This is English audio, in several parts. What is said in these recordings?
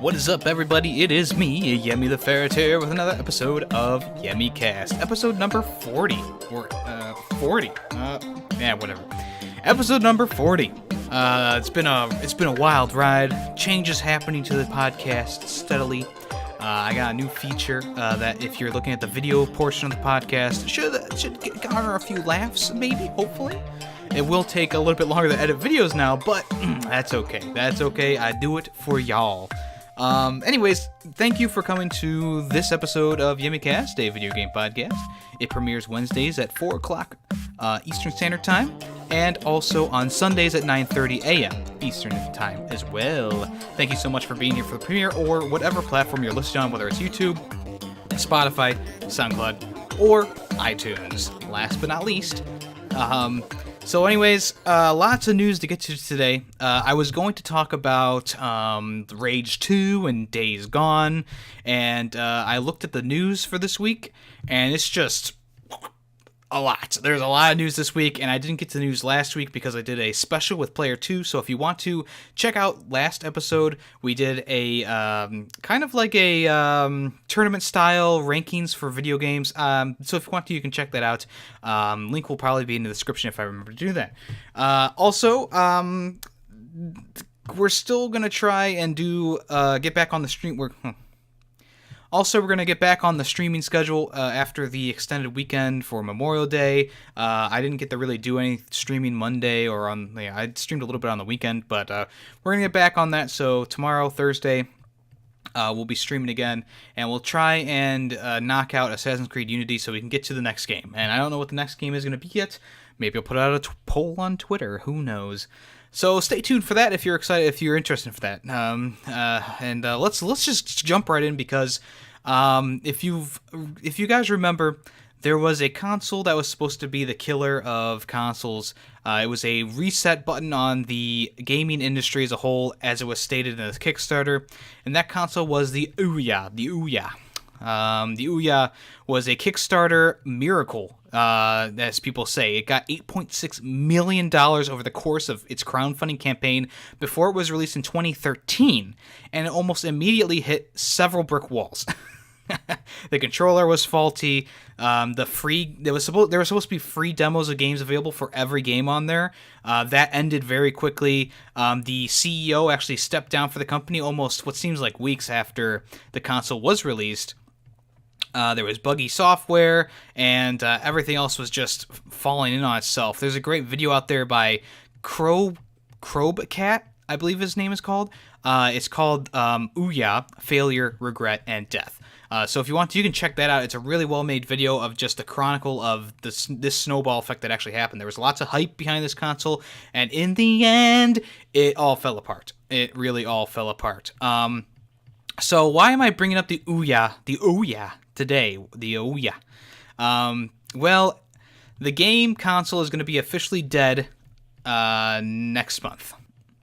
What is up, everybody? It is me, YemmytheFerret, here with another episode of YemmyCast, episode number 40, or, 40, whatever, episode number 40. It's been a wild ride, changes happening to the podcast steadily. I got a new feature that if you're looking at the video portion of the podcast, should garner a few laughs, maybe, hopefully. It will take a little bit longer to edit videos now, but that's okay. That's okay. I do it for y'all. Anyways, thank you for coming to this episode of YemmyCast, a video game podcast. It premieres Wednesdays at 4 o'clock Eastern Standard Time, and also on Sundays at 9:30 a.m. Eastern Time as well. Thank you so much for being here for the premiere, or whatever platform you're listening on, whether it's YouTube, Spotify, SoundCloud, or iTunes. Last but not least, So anyways, lots of news to get to today. I was going to talk about Rage 2 and Days Gone, and I looked at the news for this week, and it's just a lot. There's a lot of news this week, and I didn't get to the news last week because I did a special with Player 2, so if you want to check out last episode, we did a kind of like a tournament-style rankings for video games, so if you want to, you can check that out. Link will probably be in the description if I remember to do that. Also, we're still going to try and get back on the stream. Also, we're going to get back on the streaming schedule after the extended weekend for Memorial Day. I didn't get to really do any streaming Monday or I streamed a little bit on the weekend, but we're going to get back on that. So tomorrow, Thursday, we'll be streaming again, and we'll try and knock out Assassin's Creed Unity so we can get to the next game. And I don't know what the next game is going to be yet. Maybe I'll put out a poll on Twitter. Who knows? So stay tuned for that if you're excited, if you're interested for that. Let's just jump right in because if you guys remember, there was a console that was supposed to be the killer of consoles. It was a reset button on the gaming industry as a whole, as it was stated in the Kickstarter, and that console was the Ouya. The Ouya was a Kickstarter miracle, as people say. It got $8.6 million over the course of its crowdfunding campaign before it was released in 2013, and it almost immediately hit several brick walls. The controller was faulty. There were supposed to be free demos of games available for every game on there. That ended very quickly. The CEO actually stepped down for the company almost what seems like weeks after the console was released. There was buggy software, and everything else was just falling in on itself. There's a great video out there by Crobcat, I believe his name is called. It's called Ouya, Failure, Regret, and Death. So if you want to, you can check that out. It's a really well-made video of just the chronicle of this snowball effect that actually happened. There was lots of hype behind this console, and in the end, it all fell apart. It really all fell apart. So why am I bringing up the Ouya today? The Ouya. Well, the game console is going to be officially dead next month.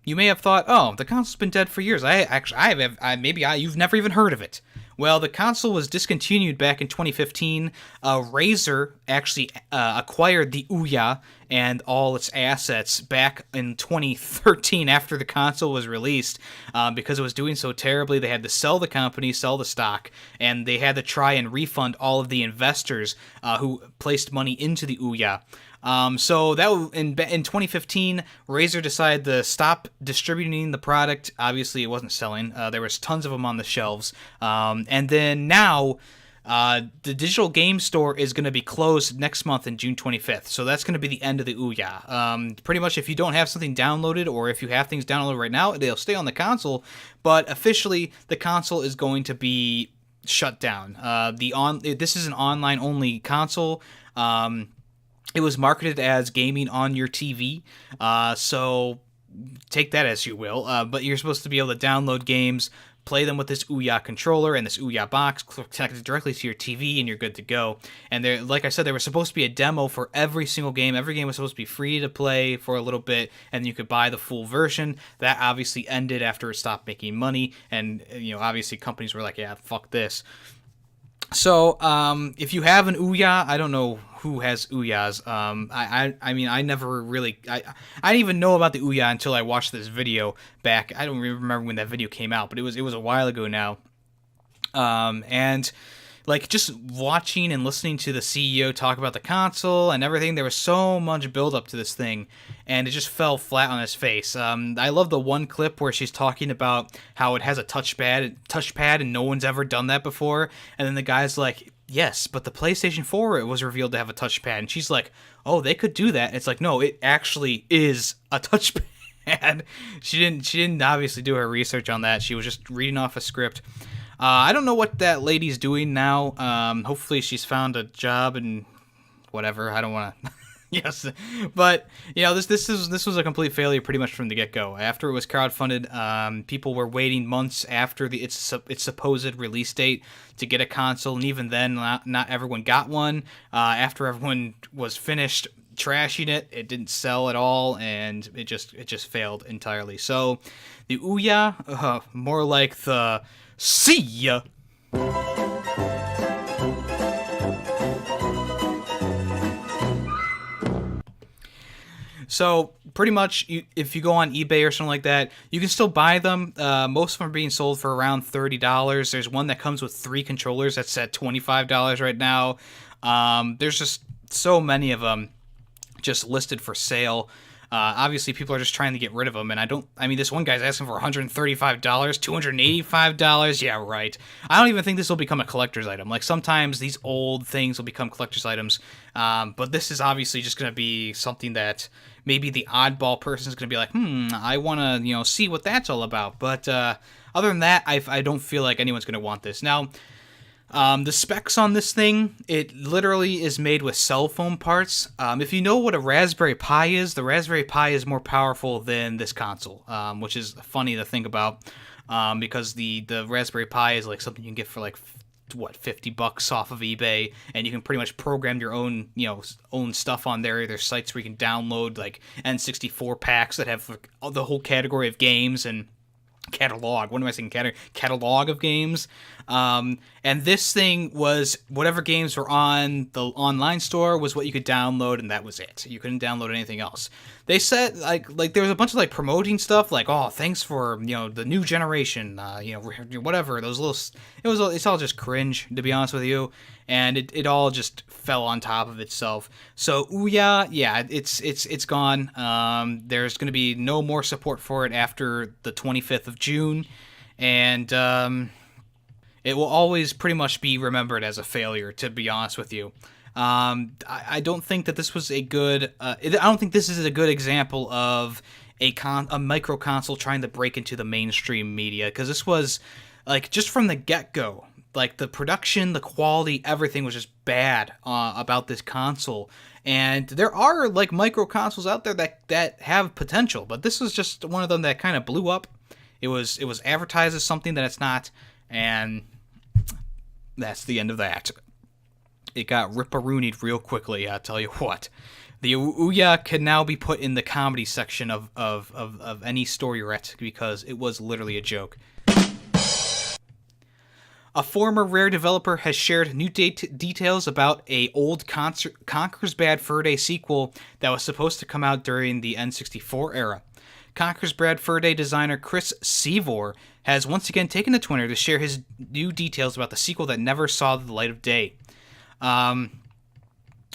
You may have thought, oh, the console's been dead for years. You've never even heard of it. Well, the console was discontinued back in 2015. Razer actually acquired the Ouya and all its assets back in 2013 after the console was released because it was doing so terribly. They had to sell the company, sell the stock, and they had to try and refund all of the investors who placed money into the Ouya. So that in 2015, Razer decided to stop distributing the product. Obviously, it wasn't selling. There was tons of them on the shelves. And then now, the digital game store is going to be closed next month in June 25th. So that's going to be the end of the Ouya. Pretty much, if you don't have something downloaded, or if you have things downloaded right now, they'll stay on the console. But officially, the console is going to be shut down. This is an online-only console. It was marketed as gaming on your TV, so take that as you will, but you're supposed to be able to download games, play them with this Ouya controller and this Ouya box, connected directly to your TV, and you're good to go. And like I said, there was supposed to be a demo for every single game. Every game was supposed to be free to play for a little bit, and you could buy the full version. That obviously ended after it stopped making money, and obviously companies were like, yeah, fuck this. So, if you have an Ouya, I don't know who has Ouyas. I mean, I never really, I didn't even know about the Ouya until I watched this video back. I don't even remember when that video came out, but it was a while ago now. And like just watching and listening to the CEO talk about the console and everything, there was so much build up to this thing, and it just fell flat on his face. I love the one clip where she's talking about how it has a touchpad, and no one's ever done that before. And then the guy's like, "Yes, but the PlayStation 4 it was revealed to have a touchpad," and she's like, "Oh, they could do that." And it's like, no, it actually is a touchpad. And she didn't obviously do her research on that. She was just reading off a script. I don't know what that lady's doing now. Hopefully she's found a job and whatever. I don't want to. Yes, but this was a complete failure pretty much from the get go. After it was crowdfunded, people were waiting months after its supposed release date to get a console, and even then, not everyone got one. After everyone was finished trashing it, it didn't sell at all, and it just failed entirely. So, the Ouya, more like the see ya. So pretty much, if you go on eBay or something like that, you can still buy them. Most of them are being sold for around $30. There's one that comes with 3 controllers that's at $25 right now. There's just so many of them just listed for sale. Obviously, people are just trying to get rid of them, and I mean, this one guy's asking for $135, $285. Yeah, right. I don't even think this will become a collector's item. Like, sometimes these old things will become collector's items, but this is obviously just going to be something that maybe the oddball person is going to be like, I want to, see what that's all about. But other than that, I don't feel like anyone's going to want this. Now, the specs on this thing, it literally is made with cell phone parts. If you know what a Raspberry Pi is, the Raspberry Pi is more powerful than this console, which is funny to think about, because the Raspberry Pi is like something you can get for like, $50 off of eBay, and you can pretty much program your own, own stuff on there. There's sites where you can download like N64 packs that have like, the whole category of games and catalog. What am I saying? Catalog of games. And this thing was whatever games were on the online store was what you could download, and that was it. You couldn't download anything else. They said like there was a bunch of like promoting stuff, like, oh, thanks for the new generation, whatever. Those little it's all just cringe, to be honest with you, and it all just fell on top of itself. So Ouya, yeah, it's gone. There's going to be no more support for it after the 25th of June, and it will always pretty much be remembered as a failure, to be honest with you. I don't think that this was a good. I don't think this is a good example of a micro console trying to break into the mainstream media, because this was like just from the get go. Like the production, the quality, everything was just bad about this console. And there are like micro consoles out there that have potential, but this was just one of them that kind of blew up. It was advertised as something that it's not, and that's the end of that. It got ripperoonied real quickly, I'll tell you what. The Ouya can now be put in the comedy section of any storyrette, because it was literally a joke. A former Rare developer has shared new details about a old Conker's Bad Fur Day sequel that was supposed to come out during the N64 era. Conker's Bad Fur Day designer Chris Seavor has once again taken to Twitter to share his new details about the sequel that never saw the light of day.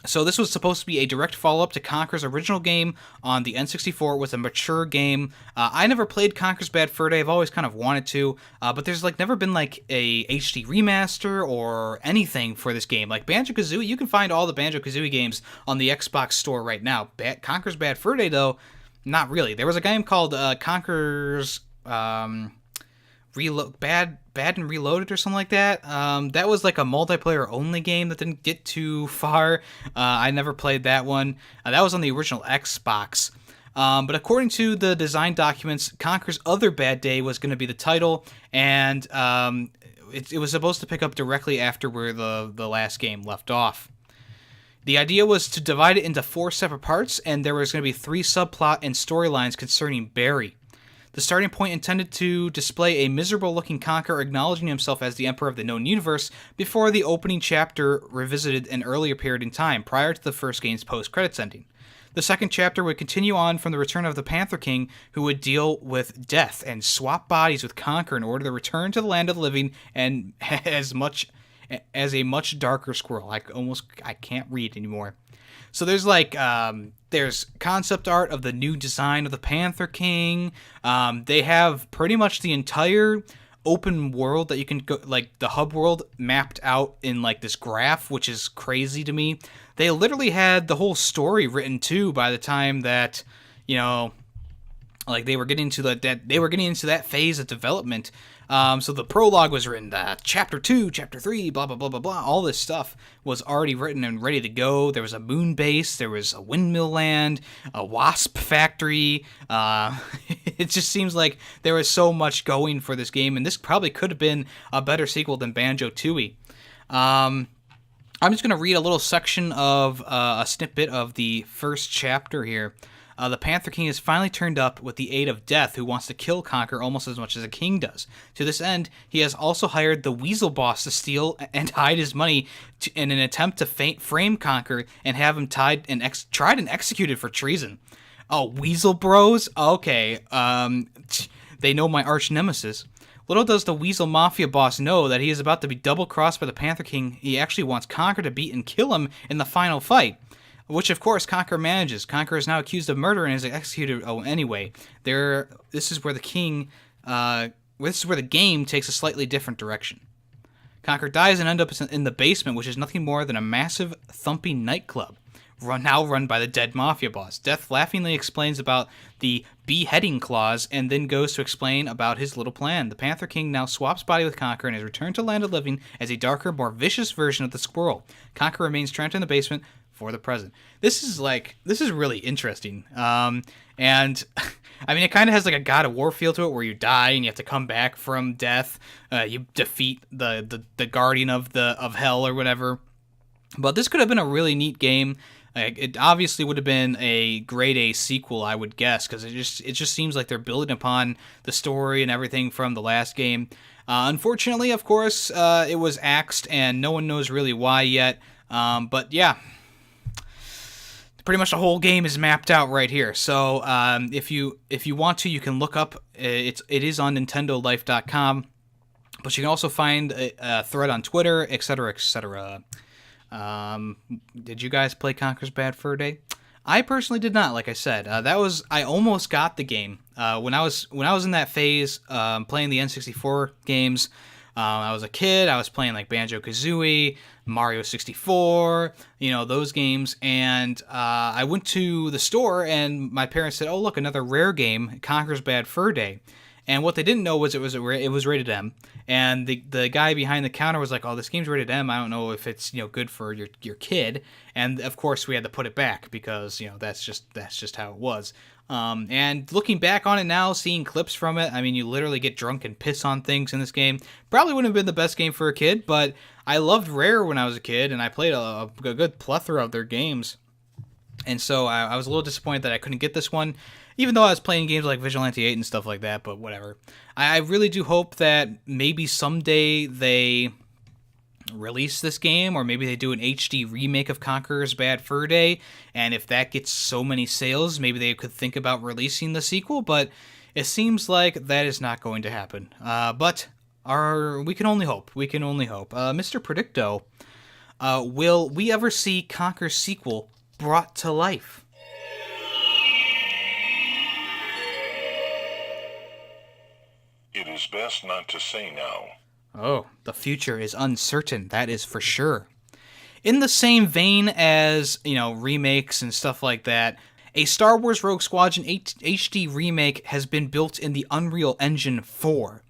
So this was supposed to be a direct follow-up to Conker's original game on the N64. It was a mature game. I never played Conker's Bad Fur Day. I've always kind of wanted to, but there's like never been like a HD remaster or anything for this game. Like Banjo-Kazooie, you can find all the Banjo-Kazooie games on the Xbox store right now. Conker's Bad Fur Day, though, not really. There was a game called Conker's Bad and Reloaded or something like that. That was like a multiplayer only game that didn't get too far. I never played that one. That was on the original Xbox. But according to the design documents, Conker's Other Bad Day was going to be the title, and it was supposed to pick up directly after where the last game left off. The idea was to divide it into 4 separate parts, and there was going to be 3 subplot and storylines concerning Barry. The starting point intended to display a miserable-looking Conker acknowledging himself as the Emperor of the known universe before the opening chapter revisited an earlier period in time, prior to the first game's post-credits ending. The second chapter would continue on from the return of the Panther King, who would deal with death and swap bodies with Conker in order to return to the land of the living and as a much darker squirrel. I can't read anymore. So there's there's concept art of the new design of the Panther King. They have pretty much the entire open world that you can go, like the hub world, mapped out in like this graph, which is crazy to me. They literally had the whole story written too by the time that, like they were getting into that phase of development. So the prologue was written, chapter 2, chapter 3, blah, blah, blah, blah, blah. All this stuff was already written and ready to go. There was a moon base. There was a windmill land, a wasp factory. It just seems like there was so much going for this game, and this probably could have been a better sequel than Banjo-Tooie. I'm just going to read a little section of a snippet of the first chapter here. The Panther King has finally turned up with the aid of Death, who wants to kill Conker almost as much as a king does. To this end, he has also hired the Weasel Boss to steal and hide his money in an attempt to frame Conker and have him tried and executed for treason. Oh, Weasel Bros? Okay, they know my arch nemesis. Little does the Weasel Mafia boss know that he is about to be double-crossed by the Panther King. He actually wants Conker to beat and kill him in the final fight, which of course Conker manages. Conker is now accused of murder and is executed. Oh, anyway, this is where the game takes a slightly different direction. Conker dies and ends up in the basement, which is nothing more than a massive, thumping nightclub, now run by the dead Mafia boss. Death laughingly explains about the beheading clause and then goes to explain about his little plan. The Panther King now swaps body with Conker and is returned to Land of Living as a darker, more vicious version of the squirrel. Conker remains trapped in the basement for the present. This is really interesting. And I mean, it kind of has like a God of War feel to it, where you die and you have to come back from death. You defeat the guardian of hell or whatever. But this could have been a really neat game. It obviously would have been a grade A sequel, I would guess, because it just seems like they're building upon the story and everything from the last game. Unfortunately, of course, it was axed, and no one knows really why yet. But yeah, pretty much the whole game is mapped out right here. So if you want to, you can look up. It is on NintendoLife.com, but you can also find a thread on Twitter, etc., etc. Did you guys play Conker's Bad Fur Day? I personally did not. Like I said, I almost got the game when I was in that phase playing the N64 games. I was a kid. I was playing like Banjo-Kazooie, Mario 64, those games. And I went to the store, and my parents said, "Oh, look, another rare game, Conker's Bad Fur Day." And what they didn't know was it was rated M. And the guy behind the counter was like, "Oh, this game's rated M. I don't know if it's good for your kid." And of course, we had to put it back because that's just how it was. And looking back on it now, seeing clips from it, I mean, you literally get drunk and piss on things in this game. Probably wouldn't have been the best game for a kid, but I loved Rare when I was a kid, and I played a good plethora of their games. And so I was a little disappointed that I couldn't get this one, even though I was playing games like Vigilante 8 and stuff like that, but whatever. I really do hope that maybe someday they release this game, or maybe they do an HD remake of Conker's Bad Fur Day, and if that gets so many sales, maybe they could think about releasing the sequel, but it seems like that is not going to happen. But we can only hope. Mr. Predicto, will we ever see Conker's sequel brought to life? It is best not to say now. Oh, the future is uncertain, that is for sure. In the same vein as, remakes and stuff like that, a Star Wars Rogue Squadron HD remake has been built in the Unreal Engine 4.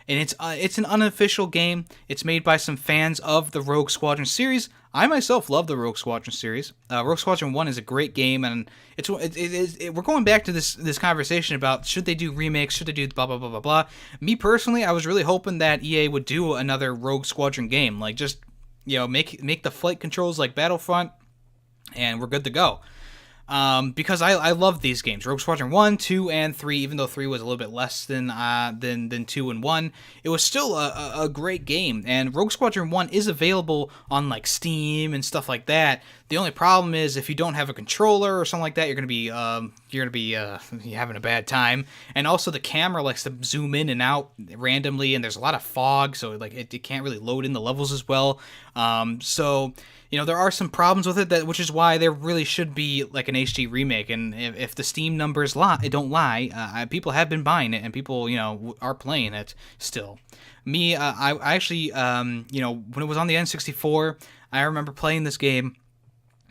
And it's an unofficial game. It's made by some fans of the Rogue Squadron series. I myself love the Rogue Squadron series. Rogue Squadron 1 is a great game, and we're going back to this conversation about should they do remakes, should they do blah, blah, blah, blah, blah. Me, personally, I was really hoping that EA would do another Rogue Squadron game. Like, just, make the flight controls like Battlefront, and we're good to go. because I love these games. Rogue Squadron 1, 2, and 3, even though 3 was a little bit less than 2 and 1, it was still a great game. And Rogue Squadron 1 is available on like Steam and stuff like that. The only problem is if you don't have a controller or something like that, you're gonna be having a bad time. And also the camera likes to zoom in and out randomly, and there's a lot of fog, so like it can't really load in the levels as well. So there are some problems with it, which is why there really should be like an HD remake. And if the Steam numbers don't lie, people have been buying it, and people are playing it still. Me, I actually when it was on the N64, I remember playing this game.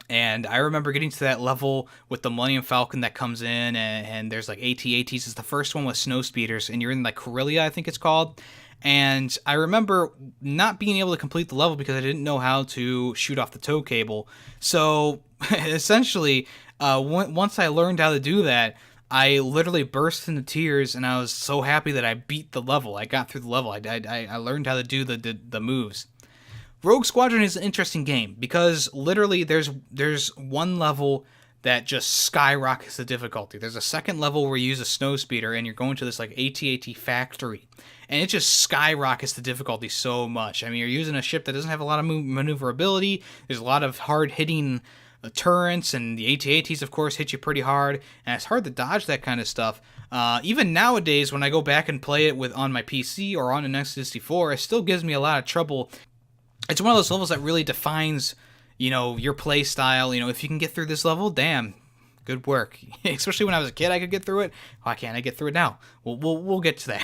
And I remember getting to that level with the Millennium Falcon that comes in, and there's like AT-ATs. It's the first one with snow speeders, and you're in like Corellia, I think it's called. And I remember not being able to complete the level because I didn't know how to shoot off the tow cable. So essentially, once I learned how to do that, I literally burst into tears, and I was so happy that I beat the level. I got through the level. I learned how to do the moves. Rogue Squadron is an interesting game because literally there's one level that just skyrockets the difficulty. There's a second level where you use a snow speeder and you're going to this like AT-AT factory, and it just skyrockets the difficulty so much. I mean, you're using a ship that doesn't have a lot of maneuverability. There's a lot of hard hitting turrets, and the AT-ATs of course hit you pretty hard, and it's hard to dodge that kind of stuff. Even nowadays, when I go back and play it on my PC or on an N64, it still gives me a lot of trouble. It's one of those levels that really defines, your play style. If you can get through this level, damn, good work. Especially when I was a kid, I could get through it. Why can't I get through it now? We'll get to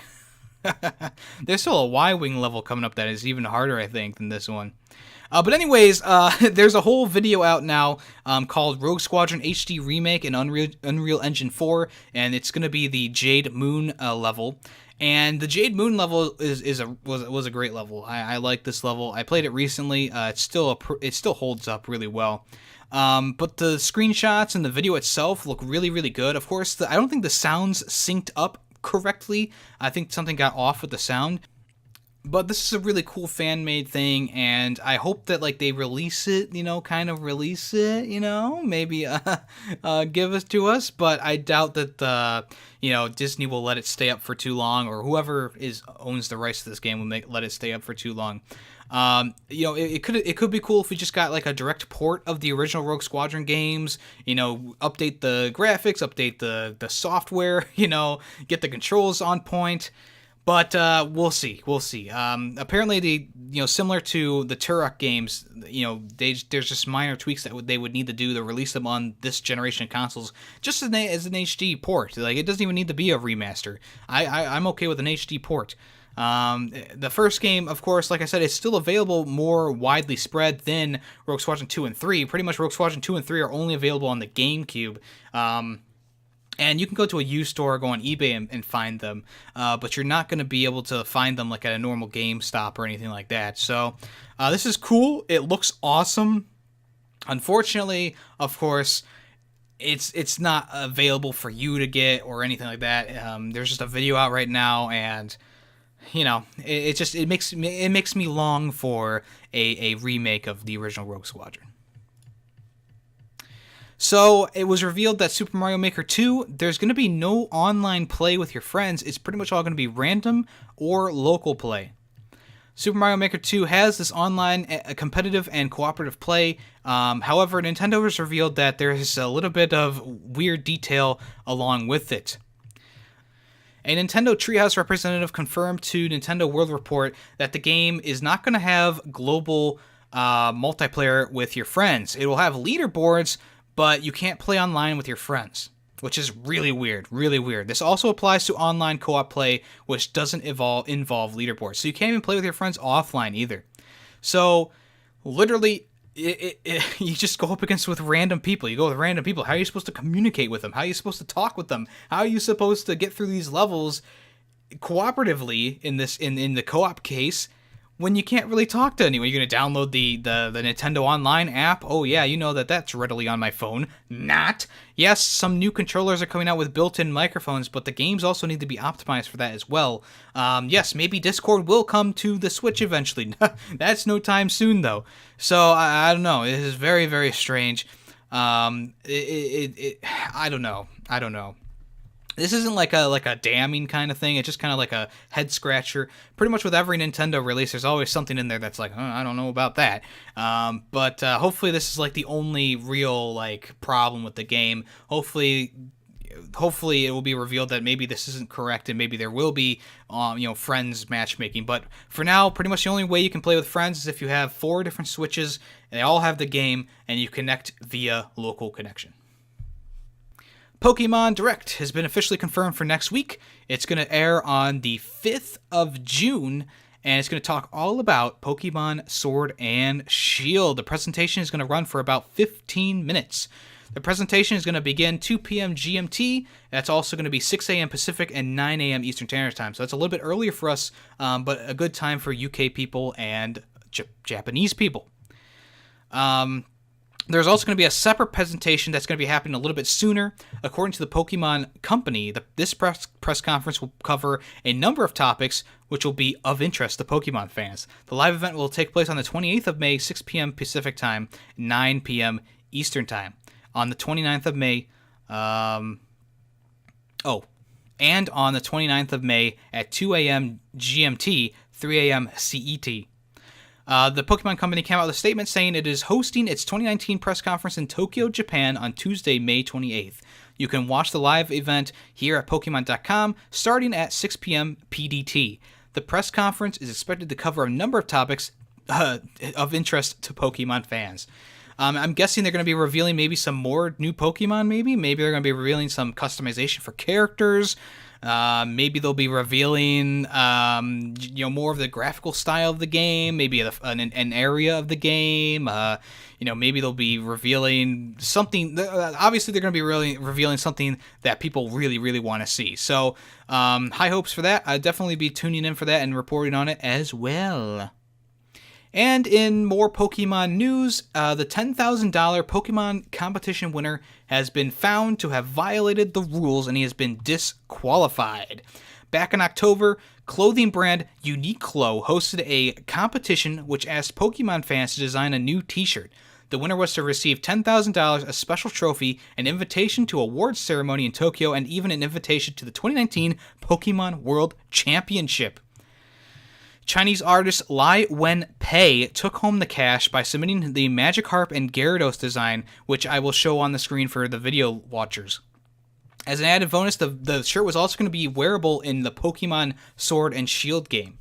that. There's still a Y-Wing level coming up that is even harder, I think, than this one. But anyways, there's a whole video out now called Rogue Squadron HD Remake in Unreal Engine 4, and it's going to be the Jade Moon level. And the Jade Moon level was a great level. I like this level. I played it recently. It still holds up really well. But the screenshots and the video itself look really, really good. Of course, I don't think the sound's synced up correctly. I think something got off with the sound. But this is a really cool fan-made thing, and I hope that like they release it, maybe give it to us. But I doubt that Disney will let it stay up for too long, or whoever owns the rights to this game will let it stay up for too long. It could be cool if we just got like a direct port of the original Rogue Squadron games. Update the graphics, update the software. Get the controls on point. But we'll see. Apparently, similar to the Turok games, there's just minor tweaks that they would need to do to release them on this generation of consoles, just as an HD port. Like, it doesn't even need to be a remaster. I'm okay with an HD port. The first game, of course, like I said, is still available more widely spread than Rogue Squadron 2 and 3. Pretty much Rogue Squadron 2 and 3 are only available on the GameCube. And you can go to a used store, go on eBay and find them, but you're not going to be able to find them like at a normal GameStop or anything like that. So this is cool. It looks awesome. Unfortunately, of course, it's not available for you to get or anything like that. There's just a video out right now, and it makes me long for a remake of the original Rogue Squadron. So it was revealed that Super Mario Maker 2, there's going to be no online play with your friends. It's pretty much all going to be random or local play. Super Mario Maker 2 has this online competitive and cooperative play. However, Nintendo has revealed that there is a little bit of weird detail along with it. A Nintendo Treehouse representative confirmed to Nintendo World Report that the game is not going to have global multiplayer with your friends. It will have leaderboards, but you can't play online with your friends, which is really weird, really weird. This also applies to online co-op play, which doesn't involve leaderboards. So you can't even play with your friends offline either. So literally, you just go up against with random people. You go with random people. How are you supposed to communicate with them? How are you supposed to talk with them? How are you supposed to get through these levels cooperatively in the co-op case when you can't really talk to anyone? You're going to download the Nintendo Online app? Oh yeah, that's readily on my phone. Not. Yes, some new controllers are coming out with built-in microphones, but the games also need to be optimized for that as well. Yes, maybe Discord will come to the Switch eventually. That's no time soon, though. So, I don't know. It is very, very strange. I don't know. This isn't like a damning kind of thing. It's just kind of like a head scratcher. Pretty much with every Nintendo release, there's always something in there that's like, I don't know about that. But hopefully this is like the only real like problem with the game. Hopefully it will be revealed that maybe this isn't correct and maybe there will be friends matchmaking. But for now, pretty much the only way you can play with friends is if you have 4 different Switches, and they all have the game, and you connect via local connection. Pokemon Direct has been officially confirmed for next week. It's going to air on the 5th of June, and it's going to talk all about Pokemon Sword and Shield. The presentation is going to run for about 15 minutes. The presentation is going to begin 2 p.m. GMT. That's also going to be 6 a.m. Pacific and 9 a.m. Eastern Standard Time. So that's a little bit earlier for us, but a good time for UK people and Japanese people. There's also going to be a separate presentation that's going to be happening a little bit sooner. According to the Pokemon Company, this press conference will cover a number of topics which will be of interest to Pokemon fans. The live event will take place on the 28th of May, 6 p.m. Pacific Time, 9 p.m. Eastern Time. On the 29th of May, and on the 29th of May at 2 a.m. GMT, 3 a.m. CET. The Pokemon Company came out with a statement saying it is hosting its 2019 press conference in Tokyo, Japan on Tuesday, May 28th. You can watch the live event here at Pokemon.com starting at 6 p.m. PDT. The press conference is expected to cover a number of topics of interest to Pokemon fans. I'm guessing they're going to be revealing maybe some more new Pokemon, maybe they're going to be revealing some customization for characters. Maybe they'll be revealing, more of the graphical style of the game, maybe an area of the game. Maybe they'll be revealing something. Obviously, they're going to be really revealing something that people really, really want to see. So, high hopes for that. I'll definitely be tuning in for that and reporting on it as well. And in more Pokemon news, the $10,000 Pokemon competition winner has been found to have violated the rules and he has been disqualified. Back in October, clothing brand Uniqlo hosted a competition which asked Pokemon fans to design a new t-shirt. The winner was to receive $10,000, a special trophy, an invitation to a awards ceremony in Tokyo, and even an invitation to the 2019 Pokemon World Championship. Chinese artist Lai Wen-pei took home the cash by submitting the Magikarp and Gyarados design, which I will show on the screen for the video watchers. As an added bonus, the shirt was also going to be wearable in the Pokemon Sword and Shield game.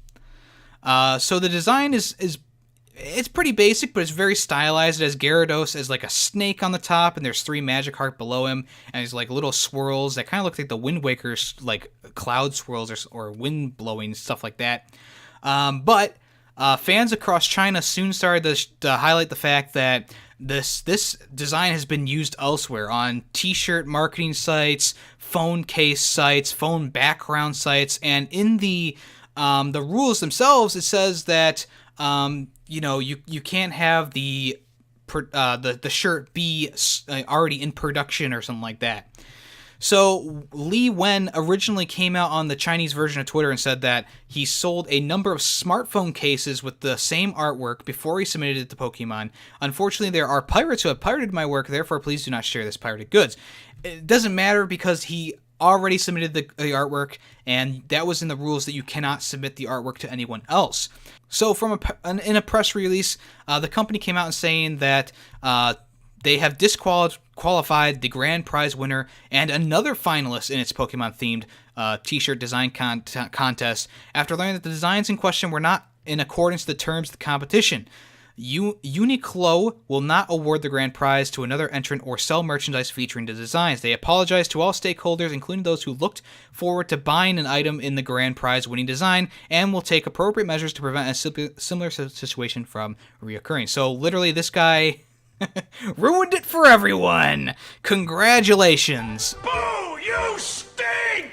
So the design it's pretty basic, but it's very stylized. It has Gyarados as like a snake on the top, and there's 3 Magikarp below him, and there's like little swirls that kind of look like the Wind Waker's like cloud swirls or wind blowing, stuff like that. But fans across China soon started to highlight the fact that this design has been used elsewhere on t-shirt marketing sites, phone case sites, phone background sites, and in the rules themselves, it says that you can't have the shirt be already in production or something like that. So Li Wen originally came out on the Chinese version of Twitter and said that he sold a number of smartphone cases with the same artwork before he submitted it to Pokemon. Unfortunately, there are pirates who have pirated my work, therefore please do not share this pirated goods. It doesn't matter because he already submitted the artwork, and that was in the rules that you cannot submit the artwork to anyone else. So in a press release, the company came out and saying that they have disqualified the grand prize winner and another finalist in its Pokemon-themed t-shirt design contest after learning that the designs in question were not in accordance to the terms of the competition. Uniqlo will not award the grand prize to another entrant or sell merchandise featuring the designs. They apologize to all stakeholders, including those who looked forward to buying an item in the grand prize winning design, and will take appropriate measures to prevent a similar situation from reoccurring. So literally, this guy ruined it for everyone. Congratulations. Boo! You stink!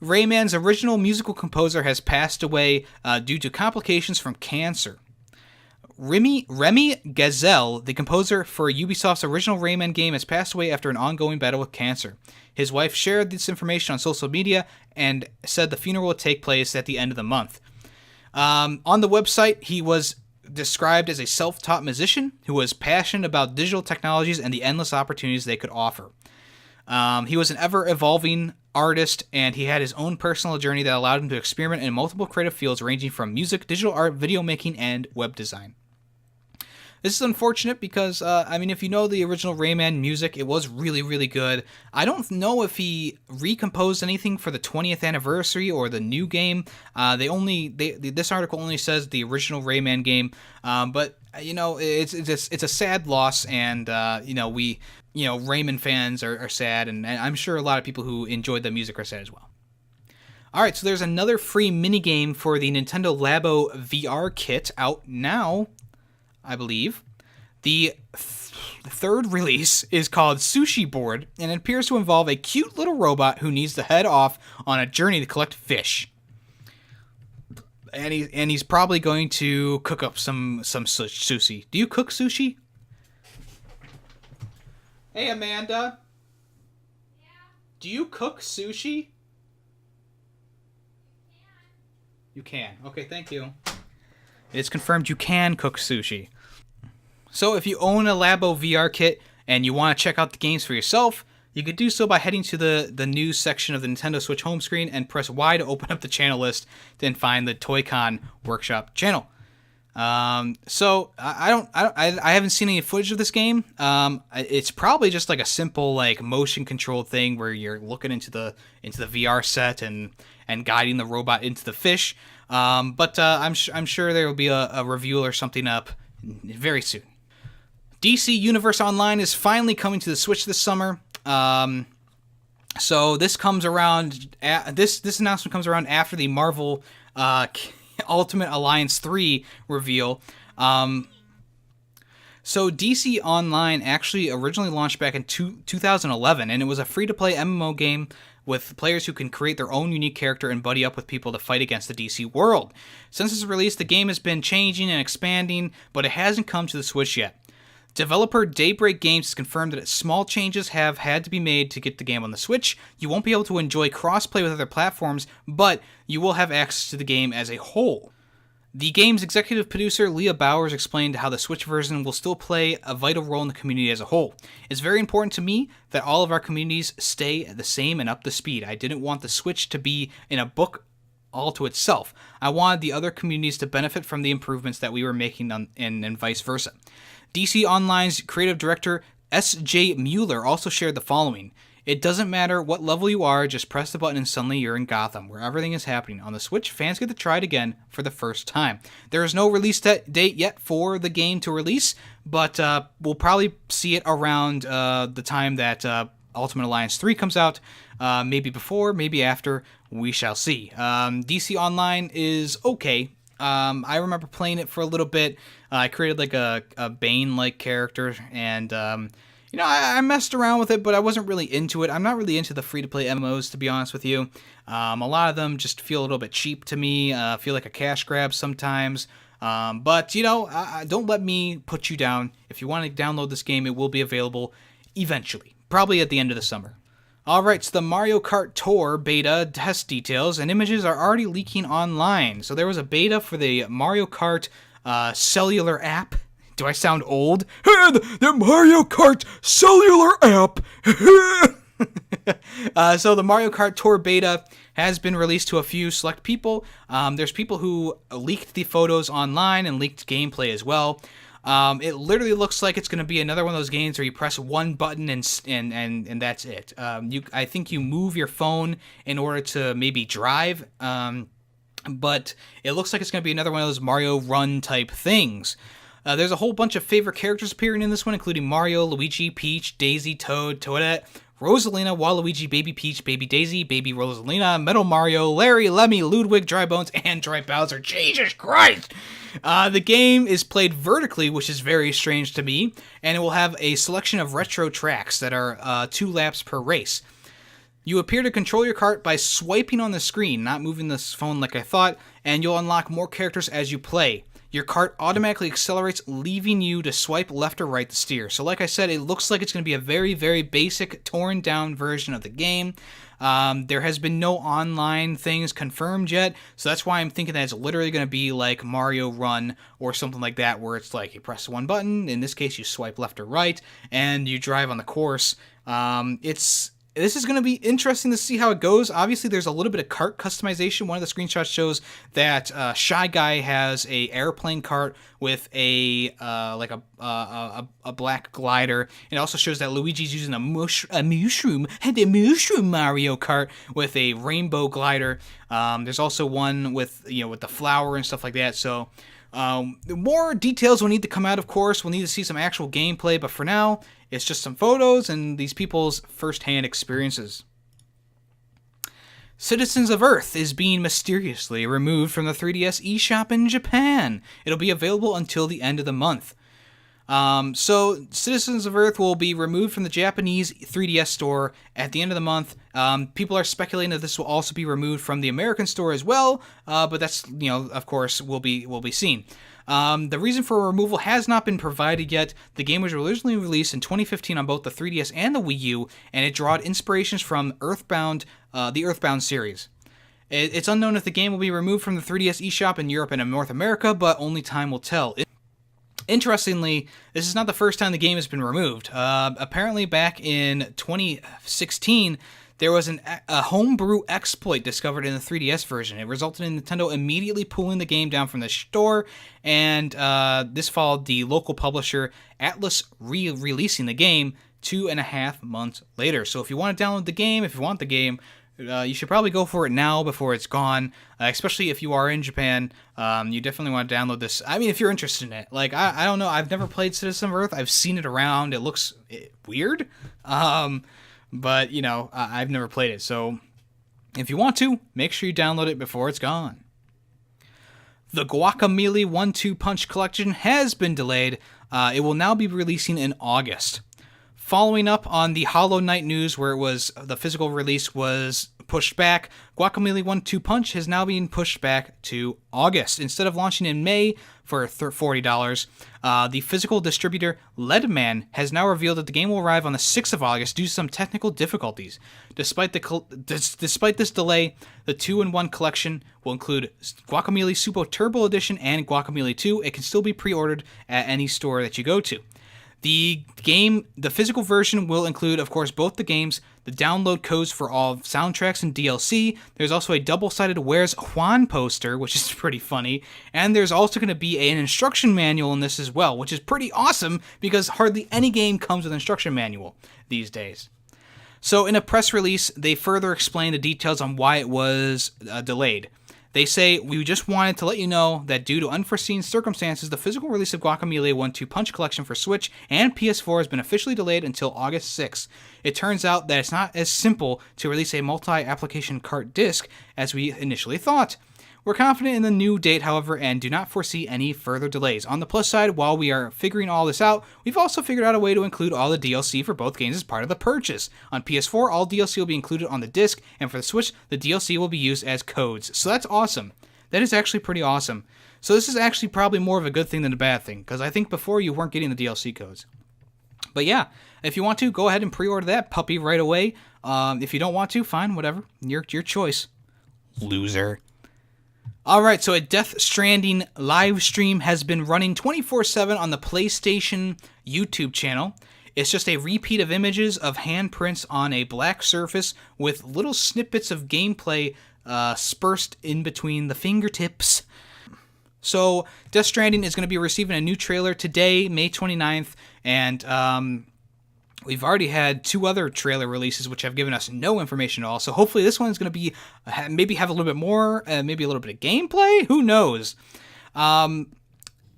Rayman's original musical composer has passed away due to complications from cancer. Remy Gazelle, the composer for Ubisoft's original Rayman game, has passed away after an ongoing battle with cancer. His wife shared this information on social media and said the funeral would take place at the end of the month. On the website, he was described as a self-taught musician who was passionate about digital technologies and the endless opportunities they could offer. He was an ever-evolving artist, and he had his own personal journey that allowed him to experiment in multiple creative fields ranging from music, digital art, video making, and web design. This is unfortunate because, if you know the original Rayman music, it was really, really good. I don't know if he recomposed anything for the 20th anniversary or the new game. This article only says the original Rayman game, but it's a sad loss, and Rayman fans are sad, and I'm sure a lot of people who enjoyed the music are sad as well. Alright, so there's another free minigame for the Nintendo Labo VR kit out now, I believe. The third release is called Sushi Board, and it appears to involve a cute little robot who needs to head off on a journey to collect fish. And he's probably going to cook up some sushi. Do you cook sushi? Hey, Amanda. Yeah? Do you cook sushi? You can. Okay, thank you. It's confirmed you can cook sushi. So if you own a Labo VR kit and you want to check out the games for yourself, you could do so by heading to the news section of the Nintendo Switch home screen and press Y to open up the channel list, then find the Toy-Con Workshop channel. So I haven't seen any footage of this game. It's probably just like a simple like motion controlled thing where you're looking into the VR set and guiding the robot into the fish. But I'm sure there will be a review or something up very soon. DC Universe Online is finally coming to the Switch this summer. So this comes around. This announcement comes around after the Marvel Ultimate Alliance 3 reveal. So DC Online actually originally launched back in 2011, and it was a free-to-play MMO game with players who can create their own unique character and buddy up with people to fight against the DC world. Since its release, the game has been changing and expanding, but it hasn't come to the Switch yet. Developer Daybreak Games has confirmed that small changes have had to be made to get the game on the Switch. You won't be able to enjoy crossplay with other platforms, but you will have access to the game as a whole. The game's executive producer, Leah Bowers, explained how the Switch version will still play a vital role in the community as a whole. It's very important to me that all of our communities stay the same and up to speed. I didn't want the Switch to be in a book all to itself. I wanted the other communities to benefit from the improvements that we were making and vice versa. DC Online's creative director, S.J. Mueller, also shared the following. It doesn't matter what level you are, just press the button and suddenly you're in Gotham, where everything is happening. On the Switch, fans get to try it again for the first time. There is no release date yet for the game to release, but we'll probably see it around the time that Ultimate Alliance 3 comes out. Maybe before, maybe after, we shall see. DC Online is okay. I remember playing it for a little bit. I created like a Bane-like character, and I messed around with it, but I wasn't really into it. I'm not really into the free-to-play MMOs, to be honest with you. A lot of them just feel a little bit cheap to me. Feel like a cash grab sometimes. But don't let me put you down. If you want to download this game, it will be available eventually, probably at the end of the summer. Alright, so the Mario Kart Tour beta test details and images are already leaking online. So there was a beta for the Mario Kart cellular app. Do I sound old? The Mario Kart cellular app! So the Mario Kart Tour beta has been released to a few select people. There's people who leaked the photos online and leaked gameplay as well. It literally looks like it's going to be another one of those games where you press one button and that's it. I think you move your phone in order to maybe drive, but it looks like it's going to be another one of those Mario Run type things. There's a whole bunch of favorite characters appearing in this one, including Mario, Luigi, Peach, Daisy, Toad, Toadette, Rosalina, Waluigi, Baby Peach, Baby Daisy, Baby Rosalina, Metal Mario, Larry, Lemmy, Ludwig, Dry Bones, and Dry Bowser. Jesus Christ! The game is played vertically, which is very strange to me, and it will have a selection of retro tracks that are 2 laps per race. You appear to control your cart by swiping on the screen, not moving this phone like I thought, and you'll unlock more characters as you play. your cart automatically accelerates, leaving you to swipe left or right to steer. So like I said, it looks like it's going to be a very, very basic, torn down version of the game. There has been no online things confirmed yet, so that's why I'm thinking that it's literally going to be like Mario Run or something like that, where it's like you press one button, in this case you swipe left or right, and you drive on the course. This is going to be interesting to see how it goes. Obviously, there's a little bit of cart customization. One of the screenshots shows that Shy Guy has a airplane cart with a black glider. It also shows that Luigi's using a mushroom Mario Kart with a rainbow glider. There's also one with the flower and stuff like that. So more details will need to come out, of course. We'll need to see some actual gameplay, but for now, it's just some photos and these people's first-hand experiences. Citizens of Earth is being mysteriously removed from the 3DS eShop in Japan. It'll be available until the end of the month. So Citizens of Earth will be removed from the Japanese 3DS store at the end of the month. People are speculating that this will also be removed from the American store as well, but that's, of course, will be seen. The reason for removal has not been provided yet. The game was originally released in 2015 on both the 3DS and the Wii U, and it drawed inspirations from the Earthbound series. It's unknown if the game will be removed from the 3DS eShop in Europe and in North America, but only time will tell. Interestingly, this is not the first time the game has been removed. Apparently back in 2016, there was a homebrew exploit discovered in the 3DS version. It resulted in Nintendo immediately pulling the game down from the store, and this followed the local publisher Atlas re-releasing the game 2.5 months later. So if you want to download the game, if you want the game, you should probably go for it now before it's gone, especially if you are in Japan. You definitely want to download this. I mean, if you're interested in it. Like, I don't know. I've never played Citizen of Earth. I've seen it around. It looks weird. But, I've never played it. So if you want to, make sure you download it before it's gone. The Guacamelee 1-2 Punch collection has been delayed. It will now be releasing in August. Following up on the Hollow Knight news, where the physical release was pushed back, Guacamelee 1-2 Punch has now been pushed back to August. Instead of launching in May for $40, the physical distributor Leadman has now revealed that the game will arrive on the 6th of August due to some technical difficulties. Despite this delay, the 2-in-1 collection will include Guacamelee Super Turbo Edition and Guacamelee 2. It can still be pre-ordered at any store that you go to. The physical version will include, of course, both the games, the download codes for all soundtracks and DLC. There's also a double-sided Where's Juan poster, which is pretty funny. And there's also going to be an instruction manual in this as well, which is pretty awesome because hardly any game comes with an instruction manual these days. So in a press release, they further explain the details on why it was delayed. They say, we just wanted to let you know that due to unforeseen circumstances, the physical release of Guacamelee 1-2 Punch collection for Switch and PS4 has been officially delayed until August 6th. It turns out that it's not as simple to release a multi-application cart disc as we initially thought. We're confident in the new date, however, and do not foresee any further delays. On the plus side, while we are figuring all this out, we've also figured out a way to include all the DLC for both games as part of the purchase. On PS4, all DLC will be included on the disc, and for the Switch, the DLC will be used as codes. So that's awesome. That is actually pretty awesome. So this is actually probably more of a good thing than a bad thing, because I think before you weren't getting the DLC codes. But yeah, if you want to, go ahead and pre-order that puppy right away. If you don't want to, fine, whatever. Your choice. Loser. Alright, so a Death Stranding live stream has been running 24/7 on the PlayStation YouTube channel. It's just a repeat of images of handprints on a black surface with little snippets of gameplay spersed in between the fingertips. So, Death Stranding is going to be receiving a new trailer today, May 29th, and we've already had 2 other trailer releases which have given us no information at all, so hopefully this one's going to be maybe have a little bit more, maybe a little bit of gameplay? Who knows?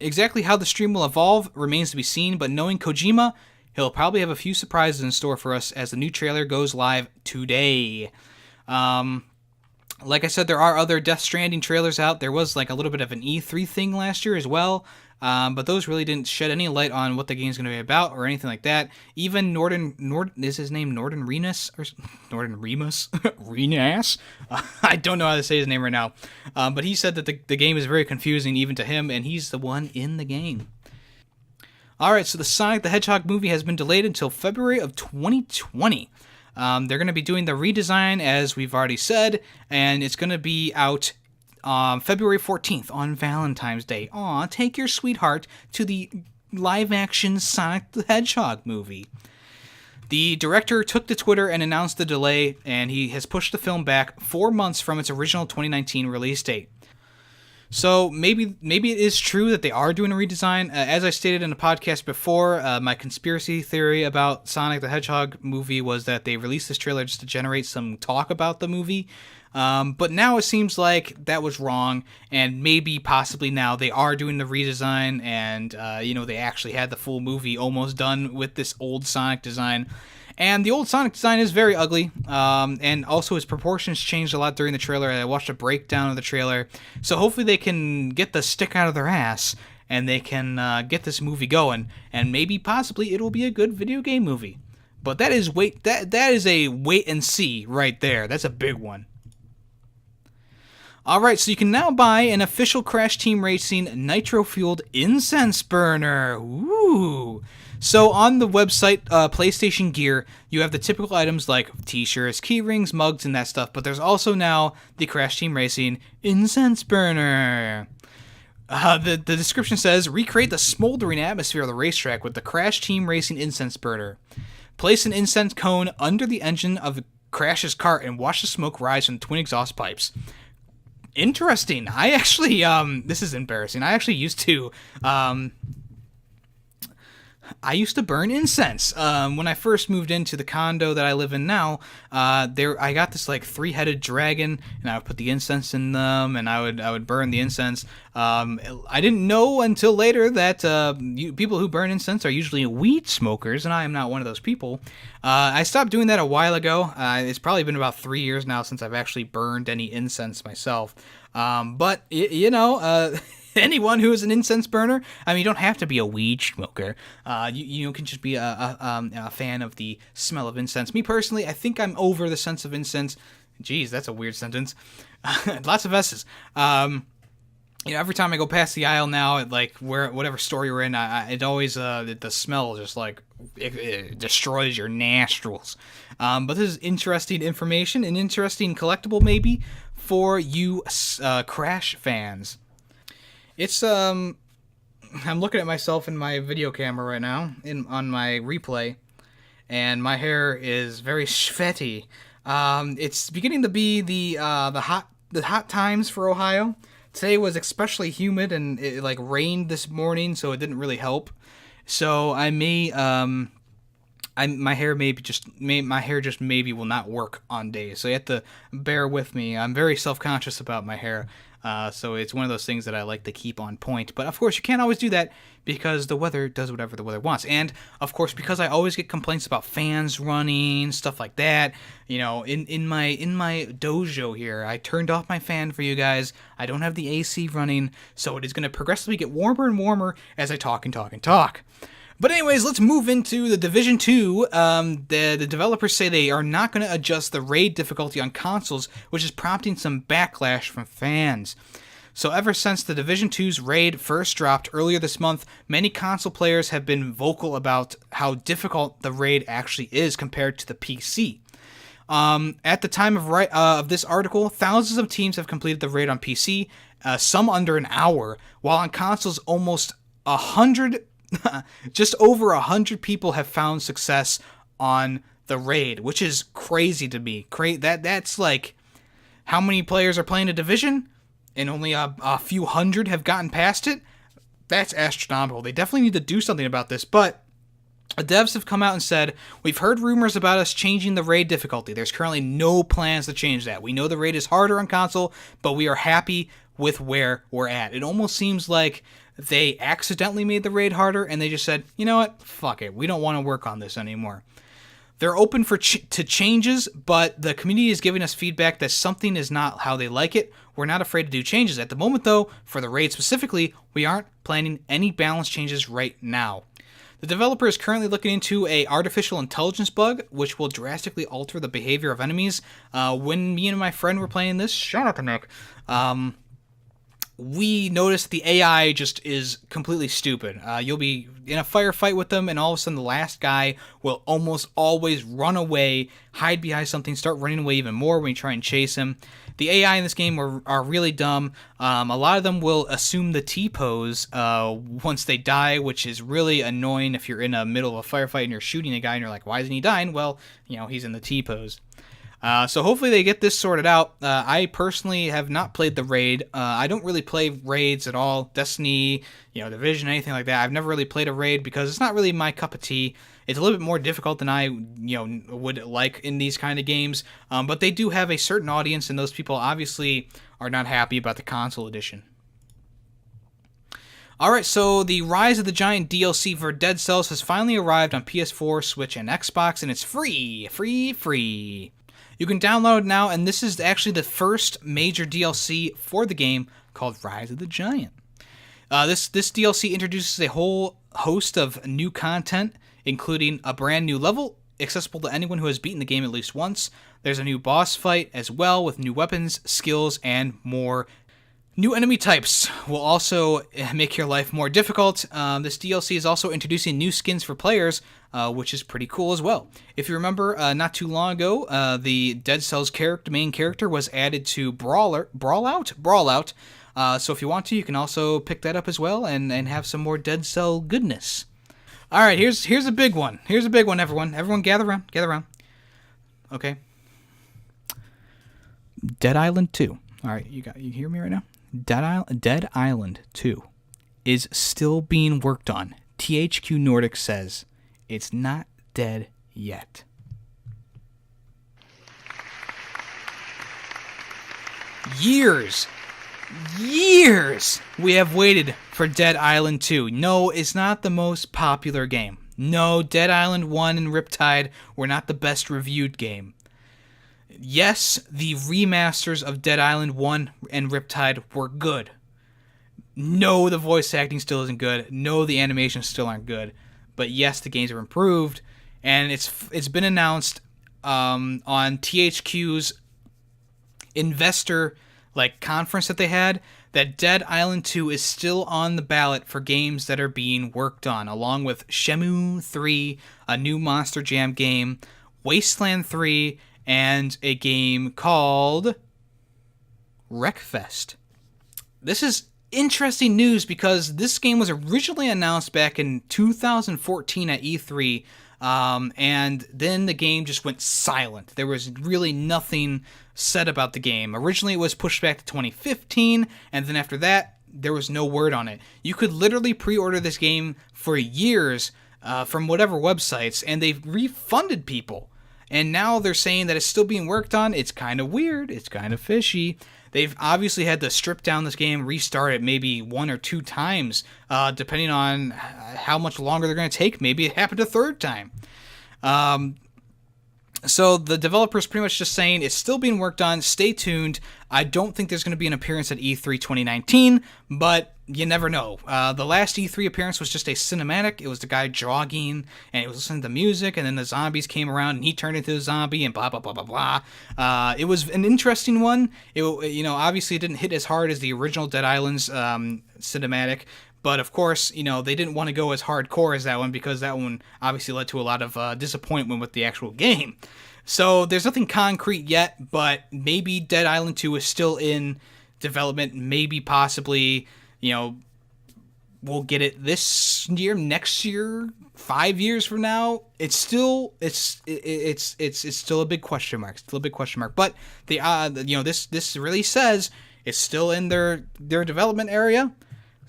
Exactly how the stream will evolve remains to be seen, but knowing Kojima, he'll probably have a few surprises in store for us as the new trailer goes live today. Like I said, there are other Death Stranding trailers out. There was like a little bit of an E3 thing last year as well, but those really didn't shed any light on what the game's going to be about or anything like that. Even Norden is his name Norden Remus or Norden Remus Renas? I don't know how to say his name right now, but he said that the game is very confusing even to him, and he's the one in the game. All right, so the Sonic the Hedgehog movie has been delayed until February of 2020. They're going to be doing the redesign, as we've already said, and it's going to be out February 14th on Valentine's Day. Aw, take your sweetheart to the live-action Sonic the Hedgehog movie. The director took to Twitter and announced the delay, and he has pushed the film back 4 months from its original 2019 release date. So maybe it is true that they are doing a redesign. As I stated in a podcast before, my conspiracy theory about Sonic the Hedgehog movie was that they released this trailer just to generate some talk about the movie. But now it seems like that was wrong, and maybe possibly now they are doing the redesign, and they actually had the full movie almost done with this old Sonic design. And the old Sonic design is very ugly, and also his proportions changed a lot during the trailer. I watched a breakdown of the trailer, so hopefully they can get the stick out of their ass, and they can get this movie going, and maybe possibly it'll be a good video game movie. But that is a wait and see right there. That's a big one. Alright, so you can now buy an official Crash Team Racing nitro-fueled incense burner. Ooh! So on the website, PlayStation Gear, you have the typical items like t-shirts, key rings, mugs, and that stuff, but there's also now the Crash Team Racing incense burner. The description says, recreate the smoldering atmosphere of the racetrack with the Crash Team Racing incense burner. Place an incense cone under the engine of Crash's kart and watch the smoke rise from the twin exhaust pipes. Interesting. I actually, this is embarrassing. I actually used to burn incense. When I first moved into the condo that I live in now, I got this like 3-headed dragon, and I would put the incense in them, and I would burn the incense. I didn't know until later that people who burn incense are usually weed smokers, and I am not one of those people. I stopped doing that a while ago. It's probably been about 3 years now since I've actually burned any incense myself. But anyone who is an incense burner, I mean, you don't have to be a weed smoker. You can just be a fan of the smell of incense. Me personally, I think I'm over the sense of incense. Jeez, that's a weird sentence. Lots of S's. Every time I go past the aisle now, at like whatever store you're in, it always the smell just like it destroys your nostrils. But this is interesting information, an interesting collectible maybe for you Crash fans. It's I'm looking at myself in my video camera right now on my replay, and my hair is very sweaty. It's beginning to be the hot times for Ohio. Today was especially humid, and it like rained this morning, so it didn't really help. So I may my hair just maybe will not work on days. So you have to bear with me. I'm very self-conscious about my hair. So it's one of those things that I like to keep on point. But of course, you can't always do that because the weather does whatever the weather wants. And of course, because I always get complaints about fans running, stuff like that. In my dojo here, I turned off my fan for you guys. I don't have the AC running, so it is going to progressively get warmer and warmer as I talk and talk and talk. But anyways, let's move into the Division 2. The developers say they are not going to adjust the raid difficulty on consoles, which is prompting some backlash from fans. So ever since the Division 2's raid first dropped earlier this month, many console players have been vocal about how difficult the raid actually is compared to the PC. At the time of this article, thousands of teams have completed the raid on PC, some under an hour, while on consoles almost 100 just over 100 people have found success on the raid, which is crazy to me. That's like how many players are playing a Division, and only a few hundred have gotten past it. That's astronomical. They definitely need to do something about this, but devs have come out and said, we've heard rumors about us changing the raid difficulty. There's currently no plans to change that. We know the raid is harder on console, but we are happy with where we're at. It almost seems like they accidentally made the raid harder, and they just said, you know what, fuck it, we don't want to work on this anymore. They're open to changes, but the community is giving us feedback that something is not how they like it. We're not afraid to do changes. At the moment, though, for the raid specifically, we aren't planning any balance changes right now. The developer is currently looking into a artificial intelligence bug, which will drastically alter the behavior of enemies. When me and my friend were playing this, shout out to Nick, we noticed the AI just is completely stupid. You'll be in a firefight with them, and all of a sudden the last guy will almost always run away, hide behind something, start running away even more when you try and chase him. The AI in this game are really dumb. A lot of them will assume the T-pose once they die, which is really annoying if you're in the middle of a firefight and you're shooting a guy and you're like, why isn't he dying? Well, he's in the T-pose. So hopefully they get this sorted out. I personally have not played the raid. I don't really play raids at all. Destiny, Division, anything like that. I've never really played a raid because it's not really my cup of tea. It's a little bit more difficult than I, would like in these kind of games. But they do have a certain audience, and those people obviously are not happy about the console edition. Alright, so the Rise of the Giant DLC for Dead Cells has finally arrived on PS4, Switch, and Xbox, and it's free. Free. You can download it now, and this is actually the first major DLC for the game called Rise of the Giant. This DLC introduces a whole host of new content, including a brand new level, accessible to anyone who has beaten the game at least once. There's a new boss fight as well, with new weapons, skills, and more. New enemy types will also make your life more difficult. This DLC is also introducing new skins for players, which is pretty cool as well. If you remember, not too long ago, the Dead Cells main character was added to Brawlout. So if you want to, you can also pick that up as well and have some more Dead Cell goodness. All right, here's a big one. Here's a big one, everyone. Everyone gather around. Okay. Dead Island 2. All right, you hear me right now? Dead Island 2 is still being worked on. THQ Nordic says it's not dead yet. Years we have waited for Dead Island 2. No, it's not the most popular game. No, Dead Island 1 and Riptide were not the best reviewed game. Yes, the remasters of Dead Island 1 and Riptide were good. No, the voice acting still isn't good. No, the animations still aren't good. But yes, the games are improved, and it's been announced on THQ's investor conference that they had that Dead Island 2 is still on the ballot for games that are being worked on, along with Shenmue 3, a new Monster Jam game, Wasteland 3, and a game called Wreckfest. This is interesting news because this game was originally announced back in 2014 at E3, and then the game just went silent. There was really nothing said about the game. Originally, it was pushed back to 2015, and then after that, there was no word on it. You could literally pre-order this game for years from whatever websites, and they've refunded people. And now they're saying that it's still being worked on. It's kind of weird. It's kind of fishy. They've obviously had to strip down this game, restart it maybe 1 or 2 times, depending on how much longer they're going to take. Maybe it happened a third time. So the developer's pretty much just saying it's still being worked on. Stay tuned. I don't think there's going to be an appearance at E3 2019, but you never know. The last E3 appearance was just a cinematic. It was the guy jogging, and he was listening to music, and then the zombies came around, and he turned into a zombie, and blah, blah, blah, blah, blah. It was an interesting one. Obviously it didn't hit as hard as the original Dead Island's cinematic, but of course, they didn't want to go as hardcore as that one because that one obviously led to a lot of disappointment with the actual game. So there's nothing concrete yet, but maybe Dead Island 2 is still in development. Maybe possibly, we'll get it this year, next year, 5 years from now. It's still still a big question mark. Still a big question mark. But this really says it's still in their development area.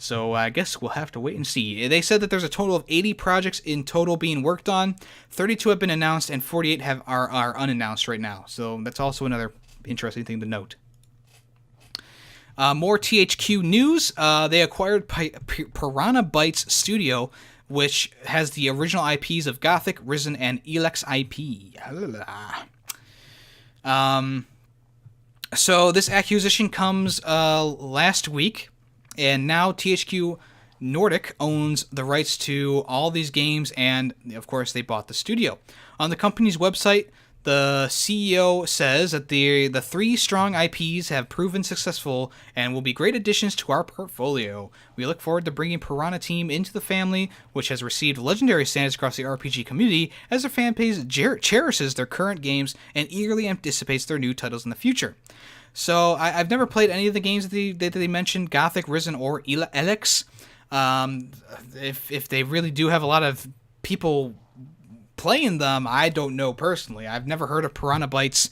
So I guess we'll have to wait and see. They said that there's a total of 80 projects in total being worked on. 32 have been announced, and 48 are unannounced right now. So that's also another interesting thing to note. More THQ news. They acquired Piranha Bytes Studio, which has the original IPs of Gothic, Risen, and Elex IP. So this acquisition comes last week, and now THQ Nordic owns the rights to all these games, and of course they bought the studio. On the company's website, the CEO says that the three strong IPs have proven successful and will be great additions to our portfolio. We look forward to bringing Piranha Team into the family, which has received legendary status across the RPG community, as their fan base cherishes their current games and eagerly anticipates their new titles in the future. So I've never played any of the games that they mentioned, Gothic, Risen, or Elex. If they really do have a lot of people playing them, I don't know personally. I've never heard of Piranha Bytes,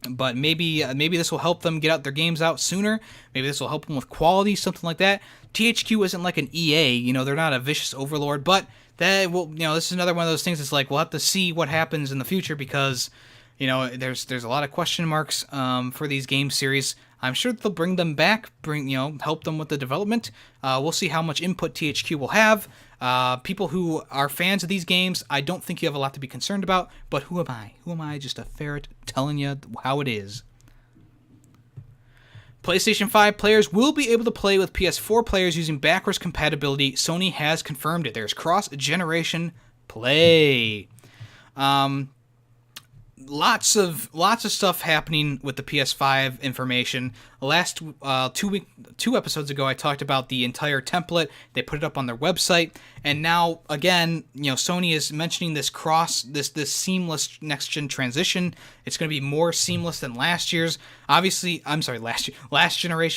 but maybe this will help them get out their games out sooner. Maybe this will help them with quality, something like that. THQ isn't like an EA, they're not a vicious overlord, but that will, this is another one of those things. It's like we'll have to see what happens in the future because, there's a lot of question marks for these game series. I'm sure they'll bring them back, help them with the development. We'll see how much input THQ will have. People who are fans of these games, I don't think you have a lot to be concerned about, but who am I? Who am I? Just a ferret telling you how it is. PlayStation 5 players will be able to play with PS4 players using backwards compatibility. Sony has confirmed it. There's cross-generation play. Lots of stuff happening with the PS5 information. Last 2 episodes ago, I talked about the entire template. They put it up on their website, and now again, Sony is mentioning this seamless next gen transition. It's going to be more seamless than last generation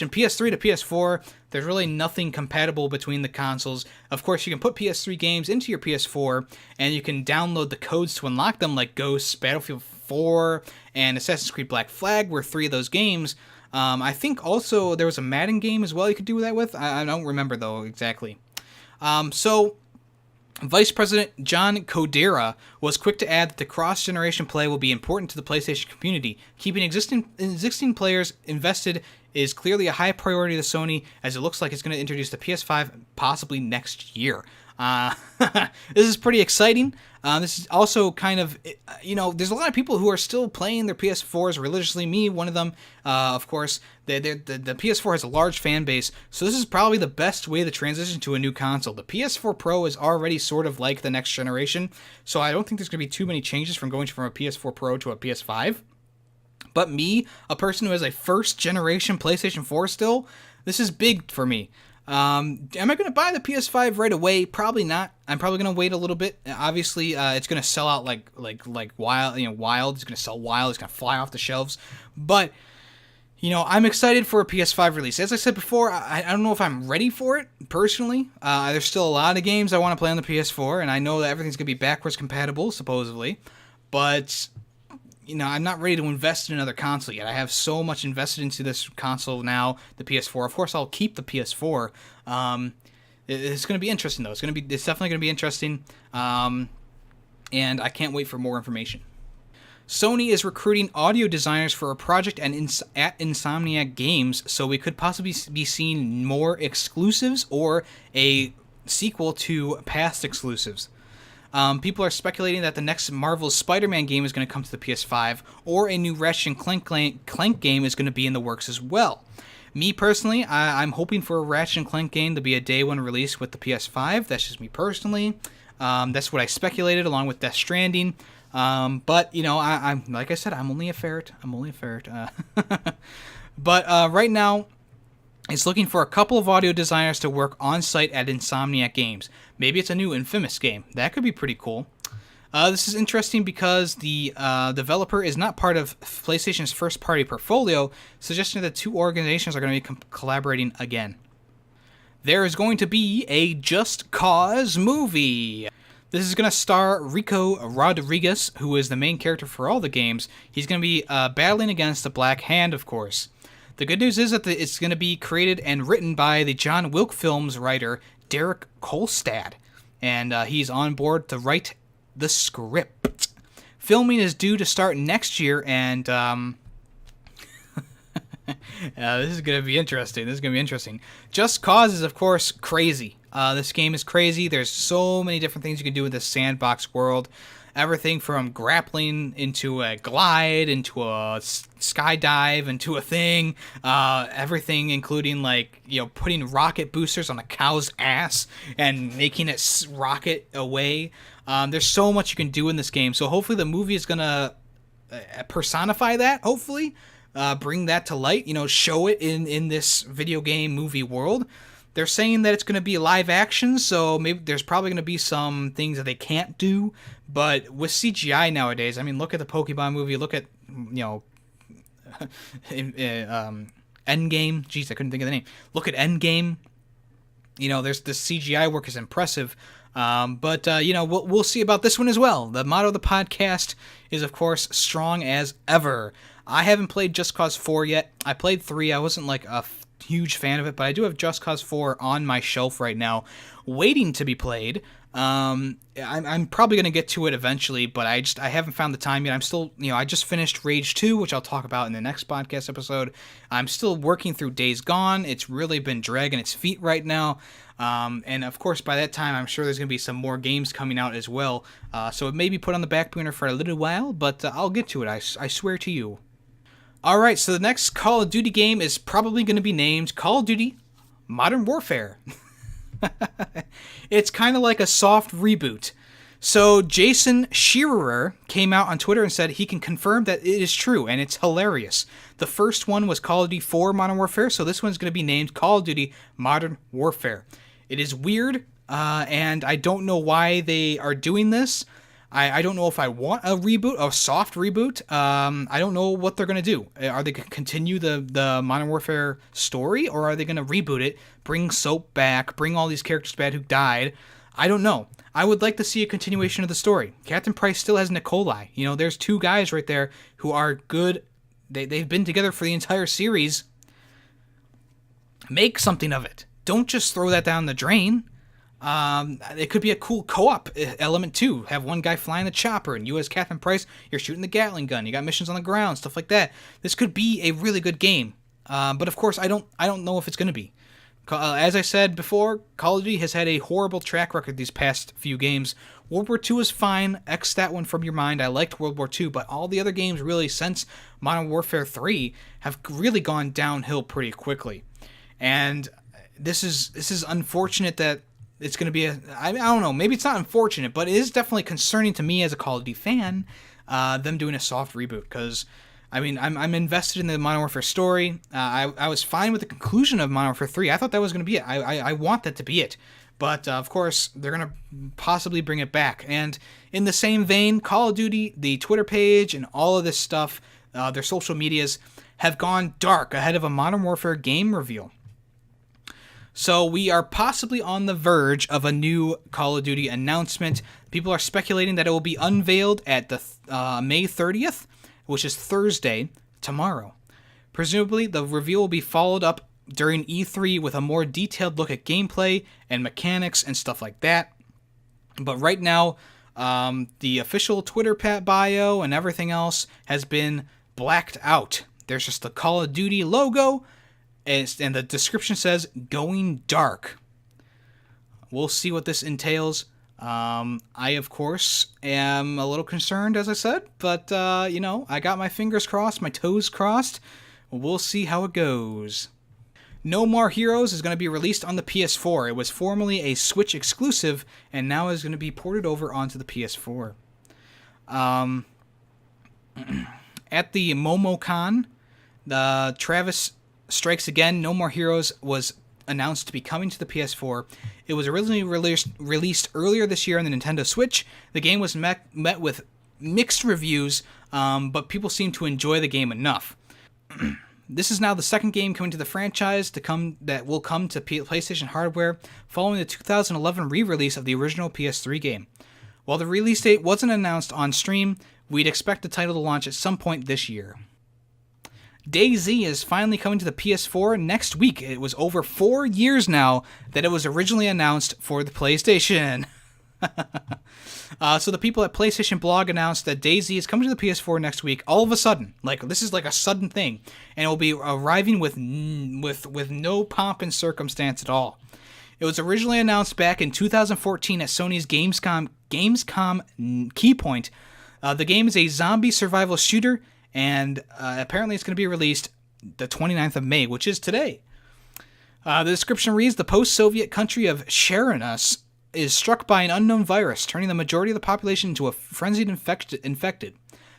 PS3 to PS4. There's really nothing compatible between the consoles. Of course, you can put PS3 games into your PS4, and you can download the codes to unlock them, like Ghosts, Battlefield 4, and Assassin's Creed Black Flag were 3 of those games. I think also there was a Madden game as well you could do that with. I don't remember, though, exactly. So Vice President John Codera was quick to add that the cross-generation play will be important to the PlayStation community. Keeping existing players invested is clearly a high priority to Sony, as it looks like it's going to introduce the PS5 possibly next year. This is pretty exciting. This is also kind of, there's a lot of people who are still playing their PS4s religiously. Me, one of them, of course. The PS4 has a large fan base, so this is probably the best way to transition to a new console. The PS4 Pro is already sort of like the next generation, so I don't think there's going to be too many changes from going from a PS4 Pro to a PS5. But me, a person who has a first generation PlayStation 4 still, this is big for me. Am I going to buy the PS5 right away? Probably not. I'm probably going to wait a little bit. Obviously, it's going to sell out like wild. Wild. It's going to sell wild. It's going to fly off the shelves. But I'm excited for a PS5 release. As I said before, I don't know if I'm ready for it personally. There's still a lot of games I want to play on the PS4, and I know that everything's going to be backwards compatible supposedly, but I'm not ready to invest in another console yet. I have so much invested into this console now, the PS4. Of course, I'll keep the PS4. It's going to be interesting, though. It's definitely going to be interesting, and I can't wait for more information. Sony is recruiting audio designers for a project at Insomniac Games, so we could possibly be seeing more exclusives or a sequel to past exclusives. People are speculating that the next Marvel's Spider-Man game is going to come to the PS5, or a new Ratchet & Clank game is going to be in the works as well. Me personally, I'm hoping for a Ratchet & Clank game to be a day one release with the PS5. That's just me personally. That's what I speculated, along with Death Stranding. But I'm like I said, I'm only a ferret. But right now, it's looking for a couple of audio designers to work on site at Insomniac Games. Maybe it's a new Infamous game. That could be pretty cool. This is interesting because the developer is not part of PlayStation's first-party portfolio, suggesting that the two organizations are going to be collaborating again. There is going to be a Just Cause movie. This is going to star Rico Rodriguez, who is the main character for all the games. He's going to be battling against the Black Hand, of course. The good news is that it's going to be created and written by the John Wilk Films writer, Derek Kolstad, and he's on board to write the script. Filming is due to start next year, and this is going to be interesting. Just Cause is, of course, crazy. This game is crazy. There's so many different things you can do with this sandbox world. Everything from grappling into a glide, into a skydive, into a thing. Everything including, like, you know, putting rocket boosters on a cow's ass and making it rocket away. There's so much you can do in this game. So hopefully the movie is going to personify that, hopefully. Bring that to light, you know, show it in this video game movie world. They're saying that it's going to be live action, so maybe there's probably going to be some things that they can't do. But with CGI nowadays, I mean, look at the Pokemon movie. Look at, you know, Endgame. Jeez, I couldn't think of the name. Look at Endgame. You know, there's the CGI work is impressive. But you know, we'll see about this one as well. The motto of the podcast is, of course, strong as ever. I haven't played Just Cause 4 yet. I played 3. I wasn't like a huge fan of it, but I do have Just Cause 4 on my shelf right now, waiting to be played. I'm probably going to get to it eventually, but I haven't found the time yet. I'm still, you know, I just finished Rage 2, which I'll talk about in the next podcast episode. I'm still working through Days Gone. It's really been dragging its feet right now. And of course, by that time, I'm sure there's going to be some more games coming out as well. So it may be put on the back burner for a little while, but I'll get to it. I swear to you. All right, so the next Call of Duty game is probably going to be named Call of Duty Modern Warfare. It's kind of like a soft reboot. So Jason Scherer came out on Twitter and said he can confirm that it is true, and it's hilarious. The first one was Call of Duty 4 Modern Warfare, so this one's going to be named Call of Duty Modern Warfare. It is weird, and I don't know why they are doing this. I don't know if I want a reboot, a soft reboot. I don't know what they're going to do. Are they going to continue the Modern Warfare story, or are they going to reboot it, bring Soap back, bring all these characters back who died? I don't know. I would like to see a continuation of the story. Captain Price still has Nikolai. You know, there's two guys right there who are good. They've been together for the entire series. Make something of it. Don't just throw that down the drain. It could be a cool co-op element too. Have one guy flying the chopper, and you as Captain Price, you're shooting the Gatling gun. You got missions on the ground, stuff like that. This could be a really good game. But of course, I don't know if it's going to be. As I said before, Call of Duty has had a horrible track record these past few games. World War II is fine. X that one from your mind. I liked World War II, but all the other games really since Modern Warfare 3 have really gone downhill pretty quickly. And this is unfortunate that it's going to be I don't know, maybe it's not unfortunate, but it is definitely concerning to me as a Call of Duty fan, them doing a soft reboot, because, I mean, I'm invested in the Modern Warfare story. I was fine with the conclusion of Modern Warfare 3. I thought that was going to be it. I want that to be it. But, of course, they're going to possibly bring it back. And in the same vein, Call of Duty, the Twitter page, and all of this stuff, their social medias, have gone dark ahead of a Modern Warfare game reveal. So we are possibly on the verge of a new Call of Duty announcement. People are speculating that it will be unveiled at the May 30th, which is Thursday, tomorrow. Presumably, the reveal will be followed up during E3 with a more detailed look at gameplay and mechanics and stuff like that. But right now, the official Twitter bio and everything else has been blacked out. There's just the Call of Duty logo, and the description says, going dark. We'll see what this entails. I, of course, am a little concerned, as I said, but, you know, I got my fingers crossed, my toes crossed. We'll see how it goes. No More Heroes is going to be released on the PS4. It was formerly a Switch exclusive, and now is going to be ported over onto the PS4. At the MomoCon, Travis Strikes Again, No More Heroes was announced to be coming to the PS4. It was originally released earlier this year on the Nintendo Switch. The game was met with mixed reviews, but people seem to enjoy the game enough. This is now the second game coming to the franchise that will come to PlayStation hardware following the 2011 re-release of the original PS3 game. While the release date wasn't announced on stream, we'd expect the title to launch at some point this year. DayZ is finally coming to the PS4 next week. It was over 4 years now that it was originally announced for the PlayStation. So the people at PlayStation Blog announced that DayZ is coming to the PS4 next week, all of a sudden. Like, this is like a sudden thing. And it will be arriving with no pomp and circumstance at all. It was originally announced back in 2014 at Sony's Gamescom Keypoint. The game is a zombie survival shooter, and apparently it's going to be released the 29th of May, which is today. The description reads, the post-Soviet country of Sharonus is struck by an unknown virus, turning the majority of the population into a frenzied infected.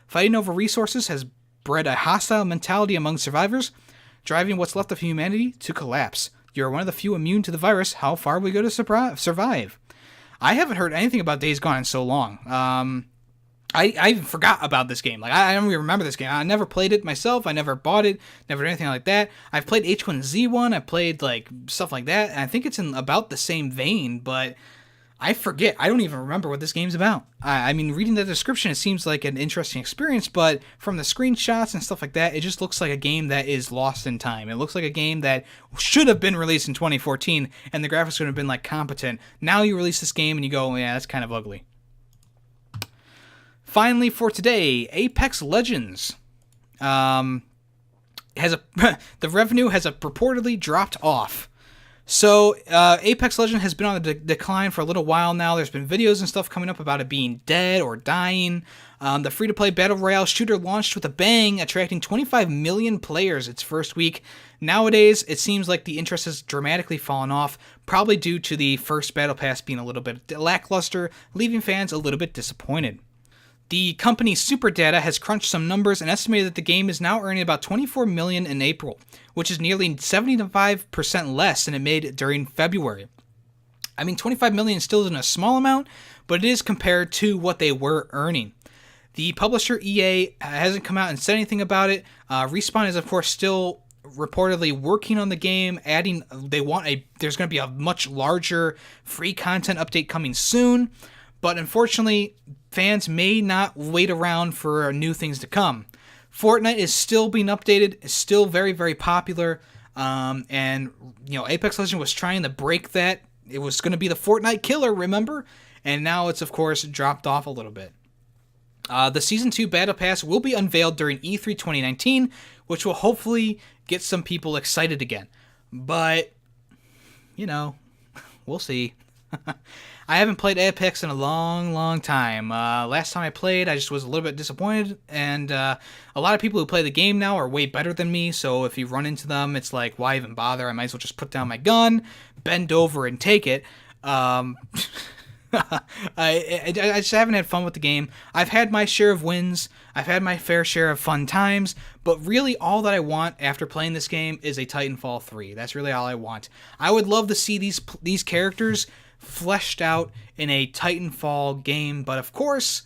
Fighting over resources has bred a hostile mentality among survivors, driving what's left of humanity to collapse. You are one of the few immune to the virus. How far will we go to survive? I haven't heard anything about Days Gone in so long. I forgot about this game. Like, I don't even remember this game. I never played it myself. I never bought it. Never did anything like that. I've played H1Z1. I played, like, stuff like that. And I think it's in about the same vein, but I forget. I don't even remember what this game's about. I mean, reading the description, it seems like an interesting experience, but from the screenshots and stuff like that, it just looks like a game that is lost in time. It looks like a game that should have been released in 2014, and the graphics would have been, like, competent. Now you release this game, and you go, yeah, that's kind of ugly. Finally, for today, Apex Legends the revenue has purportedly dropped off. So, Apex Legends has been on the decline for a little while now. There's been videos and stuff coming up about it being dead or dying. The free-to-play Battle Royale shooter launched with a bang, attracting 25 million players its first week. Nowadays, it seems like the interest has dramatically fallen off, probably due to the first Battle Pass being a little bit lackluster, leaving fans a little bit disappointed. The company SuperData has crunched some numbers and estimated that the game is now earning about $24 million in April, which is nearly 75% less than it made during February. I mean, $25 million still isn't a small amount, but it is compared to what they were earning. The publisher EA hasn't come out and said anything about it. Respawn is, of course, still reportedly working on the game, there's going to be a much larger free content update coming soon. But unfortunately, fans may not wait around for new things to come. Fortnite is still being updated, is still very, very popular, and Apex Legends was trying to break that. It was going to be the Fortnite killer, remember? And now it's, of course, dropped off a little bit. The Season 2 Battle Pass will be unveiled during E3 2019, which will hopefully get some people excited again. But, we'll see. I haven't played Apex in a long, long time. Last time I played, I just was a little bit disappointed, and a lot of people who play the game now are way better than me, so if you run into them, it's like, why even bother? I might as well just put down my gun, bend over, and take it. I just haven't had fun with the game. I've had my share of wins, I've had my fair share of fun times, but really all that I want after playing this game is a Titanfall 3. That's really all I want. I would love to see these characters fleshed out in a Titanfall game, but of course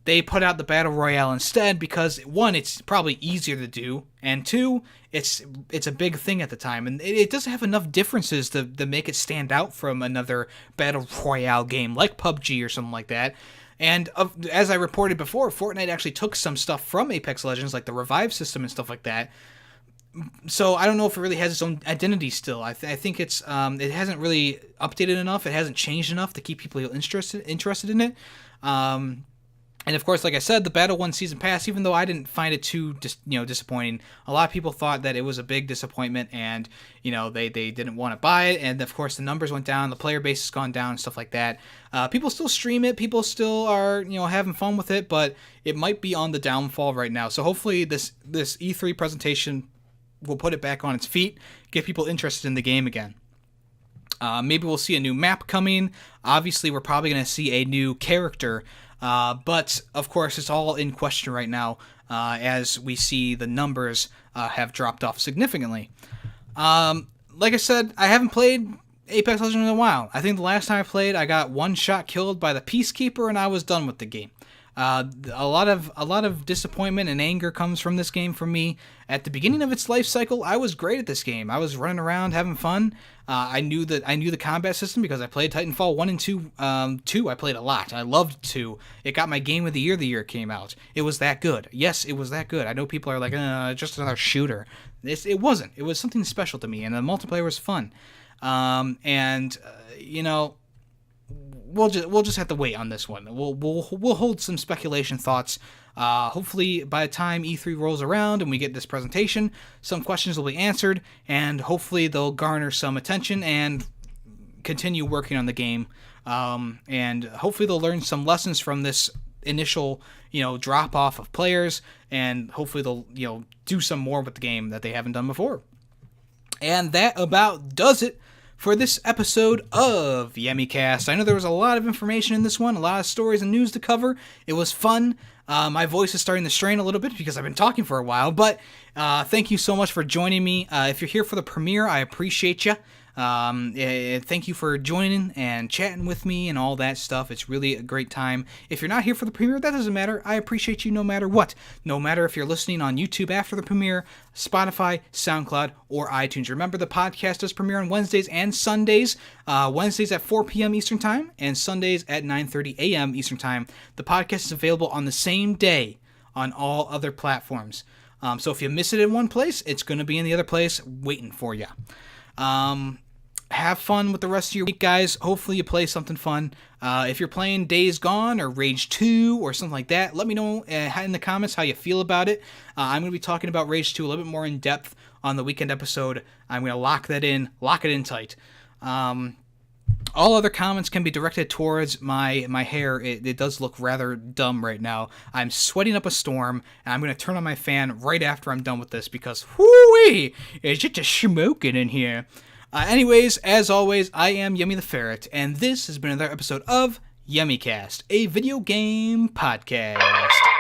they put out the Battle Royale instead because, one, it's probably easier to do, and two, it's a big thing at the time, and it doesn't have enough differences to make it stand out from another Battle Royale game like PUBG or something like that. And as I reported before, Fortnite actually took some stuff from Apex Legends, like the revive system and stuff like that. So I don't know if it really has its own identity still. I think it hasn't really updated enough. It hasn't changed enough to keep people interested in it. And of course, like I said, the Battle 1 Season Pass, even though I didn't find it too disappointing, a lot of people thought that it was a big disappointment, and they didn't want to buy it. And of course, the numbers went down, the player base has gone down, and stuff like that. People still stream it, people still are having fun with it, but it might be on the downfall right now. So hopefully, this E3 presentation will put it back on its feet, get people interested in the game again. Maybe we'll see a new map coming. Obviously, we're probably going to see a new character. But, of course, it's all in question right now as we see the numbers have dropped off significantly. Like I said, I haven't played Apex Legends in a while. I think the last time I played, I got one shot killed by the Peacekeeper, and I was done with the game. A lot of disappointment and anger comes from this game for me. At the beginning of its life cycle, I was great at this game. I was running around having fun. I knew the combat system because I played Titanfall 1 and 2. 2 I played a lot. I loved 2. It got my Game of the Year it came out. It was that good. Yes, it was that good. I know people are like, just another shooter. It wasn't. It was something special to me, and the multiplayer was fun. We'll just have to wait on this one. We'll hold some speculation thoughts. Hopefully, by the time E3 rolls around and we get this presentation, some questions will be answered, and hopefully they'll garner some attention and continue working on the game, and hopefully they'll learn some lessons from this initial, drop off of players, and hopefully they'll, do some more with the game that they haven't done before. And that about does it for this episode of YemmyCast. I know there was a lot of information in this one, a lot of stories and news to cover. It was fun. My voice is starting to strain a little bit because I've been talking for a while, but thank you so much for joining me. If you're here for the premiere, I appreciate you. Thank you for joining and chatting with me and all that stuff. It's really a great time. If you're not here for the premiere, that doesn't matter. I appreciate you no matter what. No matter if you're listening on YouTube after the premiere, Spotify, SoundCloud, or iTunes. Remember, the podcast does premiere on Wednesdays and Sundays. Wednesdays at 4 p.m. Eastern Time and Sundays at 9:30 a.m. Eastern Time. The podcast is available on the same day on all other platforms. So if you miss it in one place, it's going to be in the other place waiting for you. Have fun with the rest of your week, guys. Hopefully you play something fun. If you're playing DayZ Gone or Rage 2 or something like that, let me know in the comments how you feel about it. I'm going to be talking about Rage 2 a little bit more in depth on the weekend episode. I'm going to lock it in tight. All other comments can be directed towards my hair. It does look rather dumb right now. I'm sweating up a storm, and I'm going to turn on my fan right after I'm done with this because, whoo-wee, it's just smoking in here. Anyways, as always, I am YemmytheFerret, and this has been another episode of YemmyCast, a video game podcast.